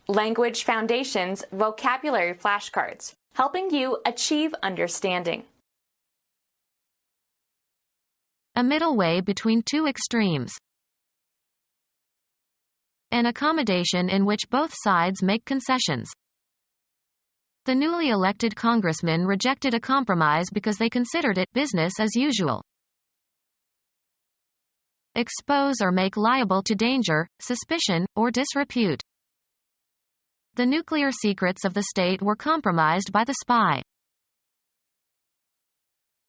Language Foundations Vocabulary Flashcards, helping you achieve understanding. A middle way between two extremes. An accommodation in which both sides make concessions. The newly elected congressman rejected a compromise because they considered it business as usual. Expose or make liable to danger, suspicion, or disrepute. The nuclear secrets of the state were compromised by the spy.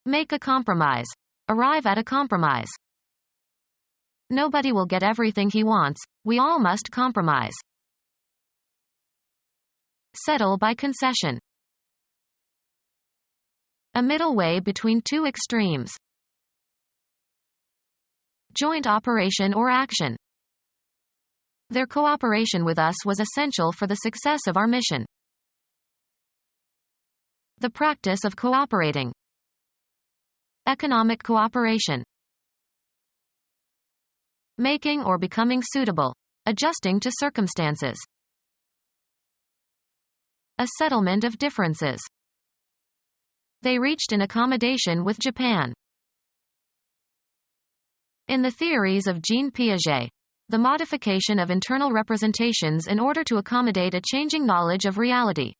Make a compromise. Arrive at a compromise. Nobody will get everything he wants, we all must compromise. Settle by concession. A middle way between two extremes. Joint operation or action. Their cooperation with us was essential for the success of our mission. The practice of cooperating. Economic cooperation. Making or becoming suitable. Adjusting to circumstances. A settlement of differences. They reached an accommodation with Japan. In the theories of Jean Piaget, the modification of internal representations in order to accommodate a changing knowledge of reality.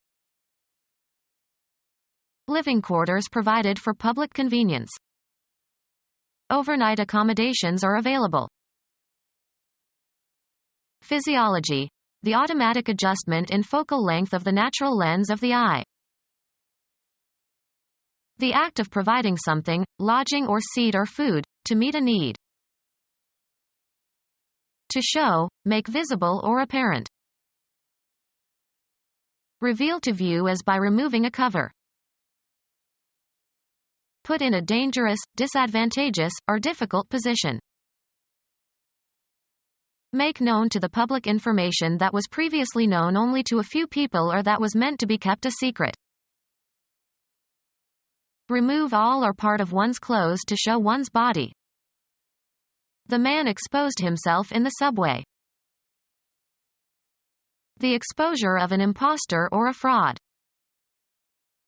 Living quarters provided for public convenience. Overnight accommodations are available. Physiology, the automatic adjustment in focal length of the natural lens of the eye. The act of providing something, lodging or seat or food, to meet a need. To show, make visible or apparent. Reveal to view as by removing a cover. Put in a dangerous, disadvantageous, or difficult position. Make known to the public information that was previously known only to a few people or that was meant to be kept a secret. Remove all or part of one's clothes to show one's body. The man exposed himself in the subway. The exposure of an impostor or a fraud.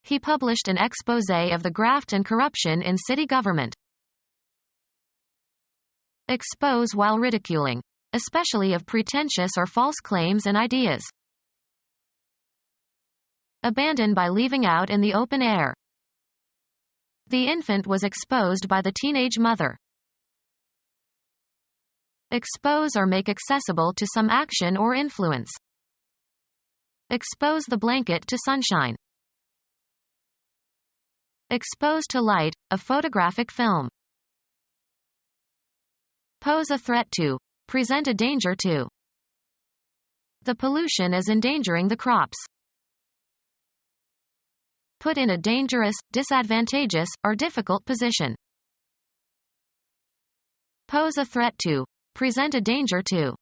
He published an exposé of the graft and corruption in city government. Expose while ridiculing, especially of pretentious or false claims and ideas. Abandon by leaving out in the open air. The infant was exposed by the teenage mother. Expose or make accessible to some action or influence. Expose the blanket to sunshine. Expose to light, a photographic film. Pose a threat to, present a danger to. The pollution is endangering the crops. Put in a dangerous, disadvantageous, or difficult position. Pose a threat to, present a danger to.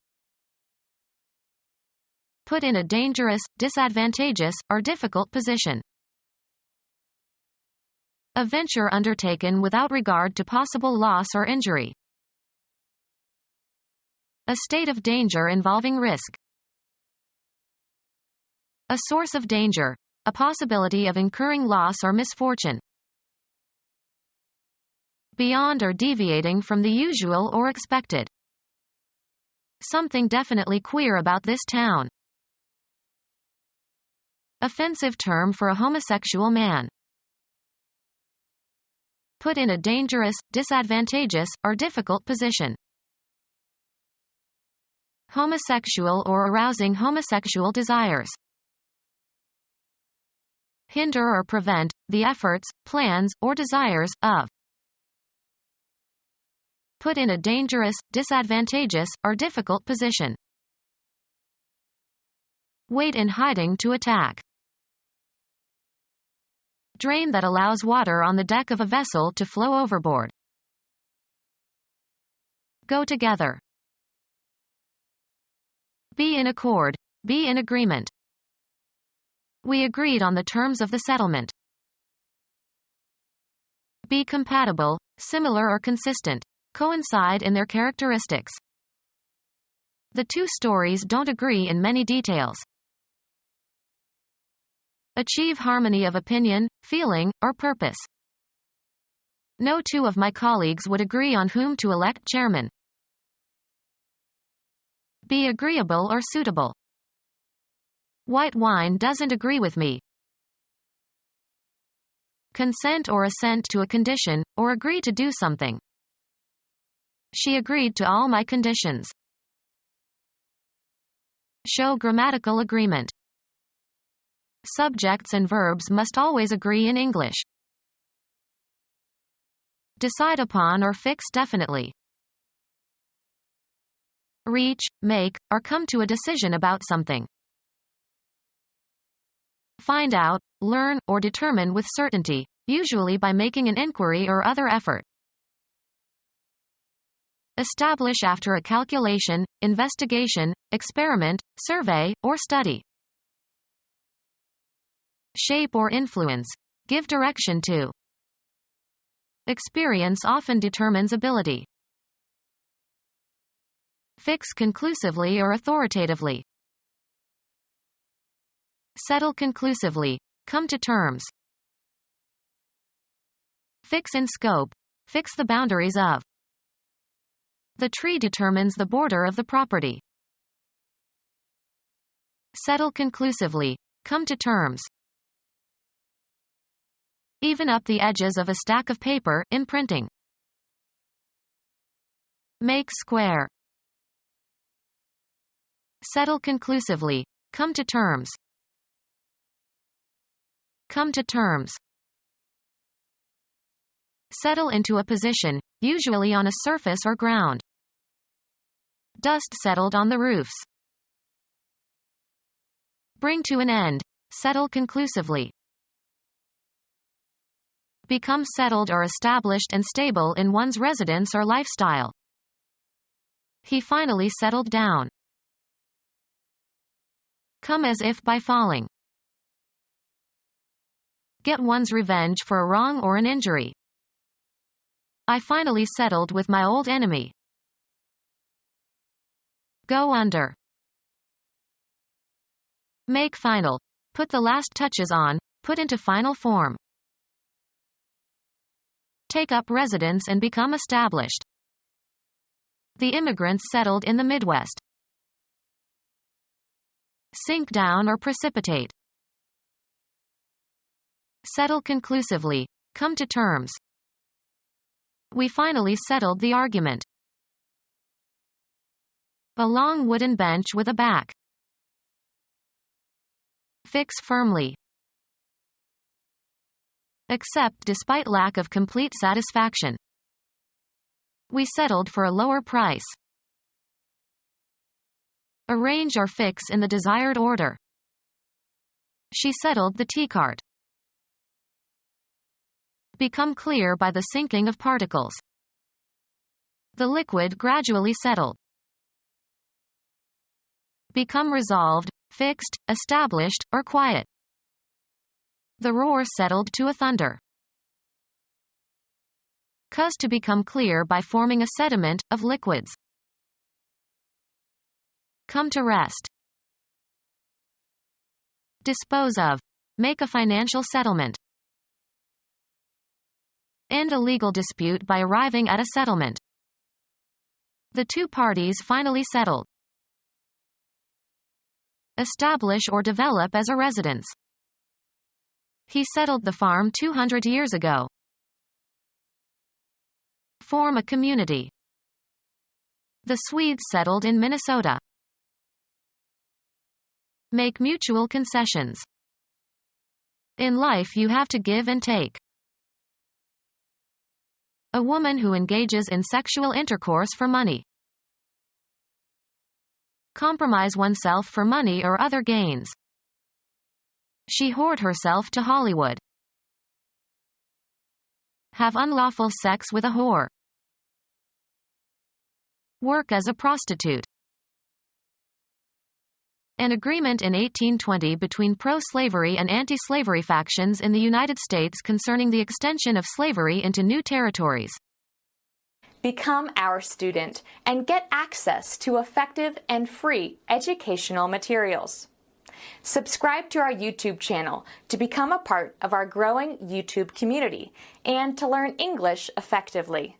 Put in a dangerous, disadvantageous, or difficult position. A venture undertaken without regard to possible loss or injury. A state of danger involving risk. A source of danger, a possibility of incurring loss or misfortune. Beyond or deviating from the usual or expected. Something definitely queer about this town. Offensive term for a homosexual man. Put in a dangerous, disadvantageous, or difficult position. Homosexual or arousing homosexual desires. Hinder or prevent, the efforts, plans, or desires, of. Put in a dangerous, disadvantageous, or difficult position. Wait in hiding to attack. Drain that allows water on the deck of a vessel to flow overboard. Go together. Be in accord, be in agreement. We agreed on the terms of the settlement. Be compatible, similar or consistent. Coincide in their characteristics. The two stories don't agree in many details. Achieve harmony of opinion, feeling, or purpose. No two of my colleagues would agree on whom to elect chairman. Be agreeable or suitable. White wine doesn't agree with me. Consent or assent to a condition, or agree to do something. She agreed to all my conditions. Show grammatical agreement. Subjects and verbs must always agree in English. Decide upon or fix definitely. Reach, make, or come to a decision about something. Find out, learn, or determine with certainty, usually by making an inquiry or other effort. Establish after a calculation, investigation, experiment, survey, or study. Shape or influence. Give direction to. Experience often determines ability. Fix conclusively or authoritatively. Settle conclusively. Come to terms. Fix in scope. Fix the boundaries of. The tree determines the border of the property. Settle conclusively. Come to terms. Even up the edges of a stack of paper, in printing. Make square. Settle conclusively. Come to terms. Come to terms. Settle into a position, usually on a surface or ground. Dust settled on the roofs. Bring to an end. Settle conclusively. Become settled or established and stable in one's residence or lifestyle. He finally settled down. Come as if by falling. Get one's revenge for a wrong or an injury. I finally settled with my old enemy. Go under. Make final. Put the last touches on, put into final form. Take up residence and become established. The immigrants settled in the Midwest. Sink down or precipitate. Settle conclusively. Come to terms. We finally settled the argument. A long wooden bench with a back. Fix firmly. Accept despite lack of complete satisfaction. We settled for a lower price. Arrange or fix in the desired order. She settled the tea cart. Become clear by the sinking of particles. The liquid gradually settled. Become resolved, fixed, established, or quiet. The roar settled to a thunder. Cause to become clear by forming a sediment of liquids. Come to rest. Dispose of. Make a financial settlement. End a legal dispute by arriving at a settlement. The two parties finally settled. Establish or develop as a residence. He settled the farm 200 years ago. Form a community. The Swedes settled in Minnesota. Make mutual concessions. In life you have to give and take. A woman who engages in sexual intercourse for money. Compromise oneself for money or other gains. She whored herself to Hollywood. Have unlawful sex with a whore. Work as a prostitute. An agreement in 1820 between pro-slavery and anti-slavery factions in the United States concerning the extension of slavery into new territories. Become our student and get access to effective and free educational materials. Subscribe to our YouTube channel to become a part of our growing YouTube community and to learn English effectively.